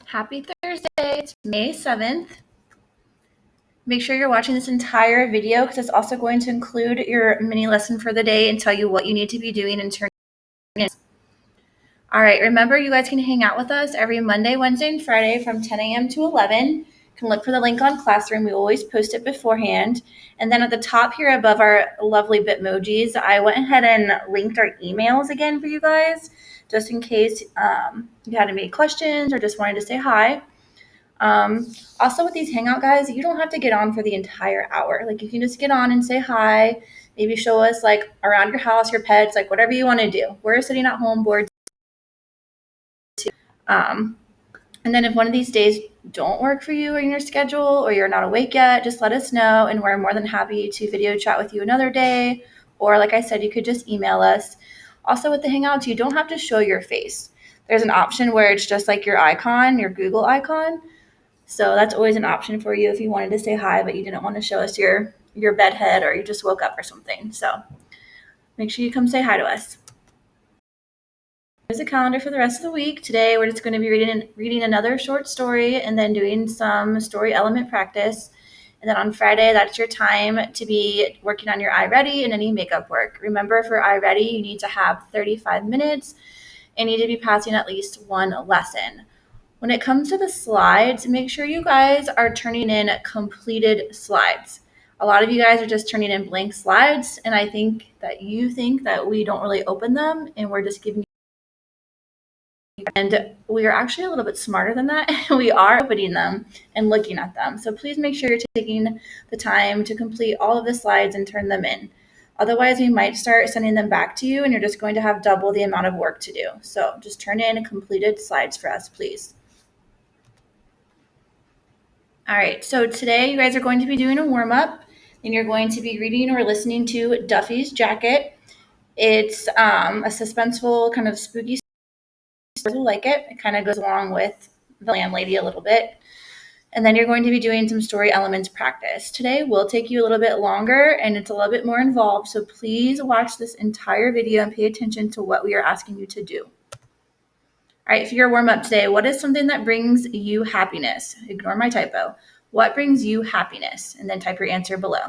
Happy Thursday. It's May 7th. Make sure you're watching this entire video because it's also going to include your mini lesson for the day and tell you what you need to be doing and turning in. All right, remember you guys can hang out with us every Monday, Wednesday, and Friday from 10 a.m. to 11. You can look for the link on Classroom. We always post it beforehand. And then at the top here above our lovely Bitmojis, I went ahead and linked our emails again for you guys, just in case you had any questions or just wanted to say hi. Also with these hangout guys, you don't have to get on for the entire hour. Like you can just get on and say hi, maybe show us like around your house, your pets, like whatever you want to do. We're sitting at home bored too. And then if one of these days don't work for you or in your schedule or you're not awake yet, just let us know and we're more than happy to video chat with you another day. Or like I said, you could just email us. Also with the Hangouts, you don't have to show your face. There's an option where it's just like your icon, your Google icon. So that's always an option for you if you wanted to say hi, but you didn't want to show us your bed head or you just woke up or something. So make sure you come say hi to us. Here's a calendar for the rest of the week. Today, we're just going to be reading another short story and then doing some story element practice. And then on Friday, that's your time to be working on your iReady and any makeup work. Remember, for iReady, you need to have 35 minutes and need to be passing at least one lesson. When it comes to the slides, make sure you guys are turning in completed slides. A lot of you guys are just turning in blank slides, and I think that you think that we don't really open them and we're just giving you. And we are actually a little bit smarter than that. We are opening them and looking at them. So please make sure you're taking the time to complete all of the slides and turn them in. Otherwise, we might start sending them back to you and you're just going to have double the amount of work to do. So just turn in completed slides for us, please. All right, so today you guys are going to be doing a warm-up and you're going to be reading or listening to Duffy's Jacket. It's a suspenseful kind of spooky story. Like it kind of goes along with the landlady a little bit. And then you're going to be doing some story elements practice. Today will take you a little bit longer and it's a little bit more involved. So please watch this entire video and pay attention to what we are asking you to do. All right, for your warm-up today, what is something that brings you happiness? Ignore my typo. What brings you happiness? And then type your answer below.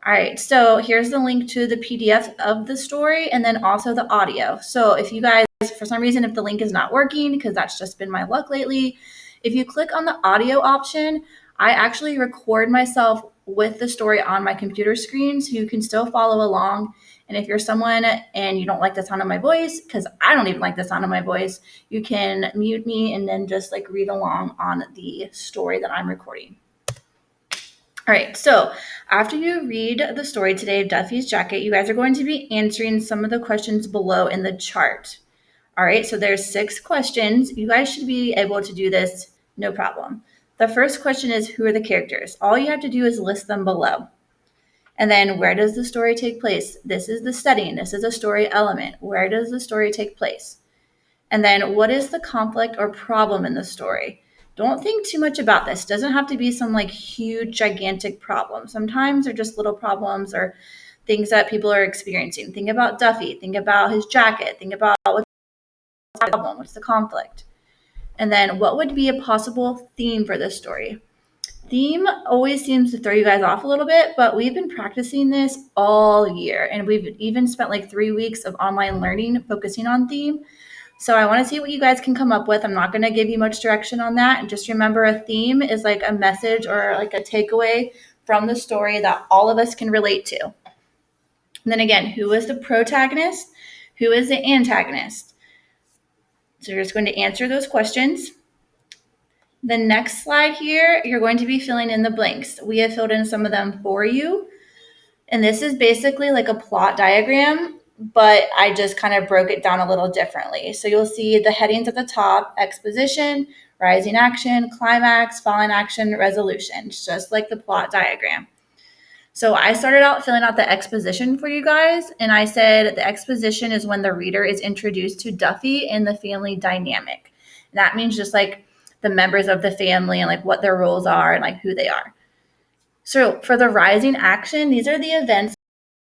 All right, so here's the link to the PDF of the story and then also the audio. So if you guys, for some reason, if the link is not working, because that's just been my luck lately, if you click on the audio option, I actually record myself with the story on my computer screen so you can still follow along. And if you're someone and you don't like the sound of my voice, because I don't even like the sound of my voice, you can mute me and then just like read along on the story that I'm recording. All right, so after you read the story today of Duffy's Jacket, you guys are going to be answering some of the questions below in the chart. All right, so there's 6 questions. You guys should be able to do this, no problem. The first question is, who are the characters? All you have to do is list them below. And then where does the story take place? This is the setting. This is a story element. Where does the story take place? And then what is the conflict or problem in the story? Don't think too much about this. It doesn't have to be some like huge, gigantic problem. Sometimes they're just little problems or things that people are experiencing. Think about Duffy. Think about his jacket. Think about what's the problem, what's the conflict. And then what would be a possible theme for this story? Theme always seems to throw you guys off a little bit, but we've been practicing this all year. And we've even spent like 3 weeks of online learning focusing on theme. So I want to see what you guys can come up with. I'm not going to give you much direction on that. And just remember, a theme is like a message or like a takeaway from the story that all of us can relate to. And then again, who is the protagonist? Who is the antagonist? So you're just going to answer those questions. The next slide here, you're going to be filling in the blanks. We have filled in some of them for you. And this is basically like a plot diagram, but I just kind of broke it down a little differently. So you'll see the headings at the top: exposition, rising action, climax, falling action, resolution. It's just like the plot diagram. So I started out filling out the exposition for you guys, and I said the exposition is when the reader is introduced to Duffy and the family dynamic. And that means just like the members of the family and like what their roles are and like who they are. So for the rising action, these are the events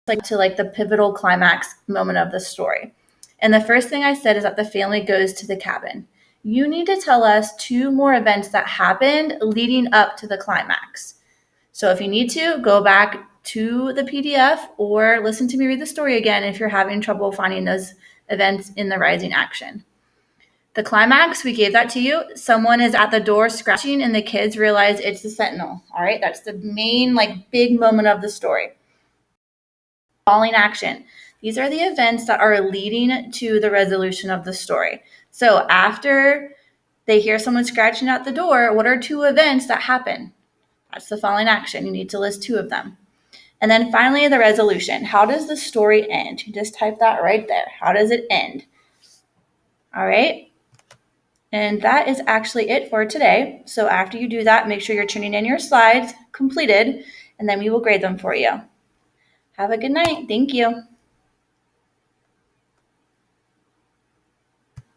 like to like the pivotal climax moment of the story. And the first thing I said is that the family goes to the cabin. You need to tell us 2 more events that happened leading up to the climax. So if you need to, go back to the PDF or listen to me read the story again if you're having trouble finding those events in the rising action. The climax, we gave that to you. Someone is at the door scratching and the kids realize it's the sentinel. All right, that's the main big moment of the story. Falling action. These are the events that are leading to the resolution of the story. So after they hear someone scratching at the door, what are 2 events that happen? That's the falling action. You need to list 2 of them. And then finally, the resolution. How does the story end? You just type that right there. How does it end? All right. And that is actually it for today. So after you do that, make sure you're turning in your slides completed, and then we will grade them for you. Have a good night. Thank you.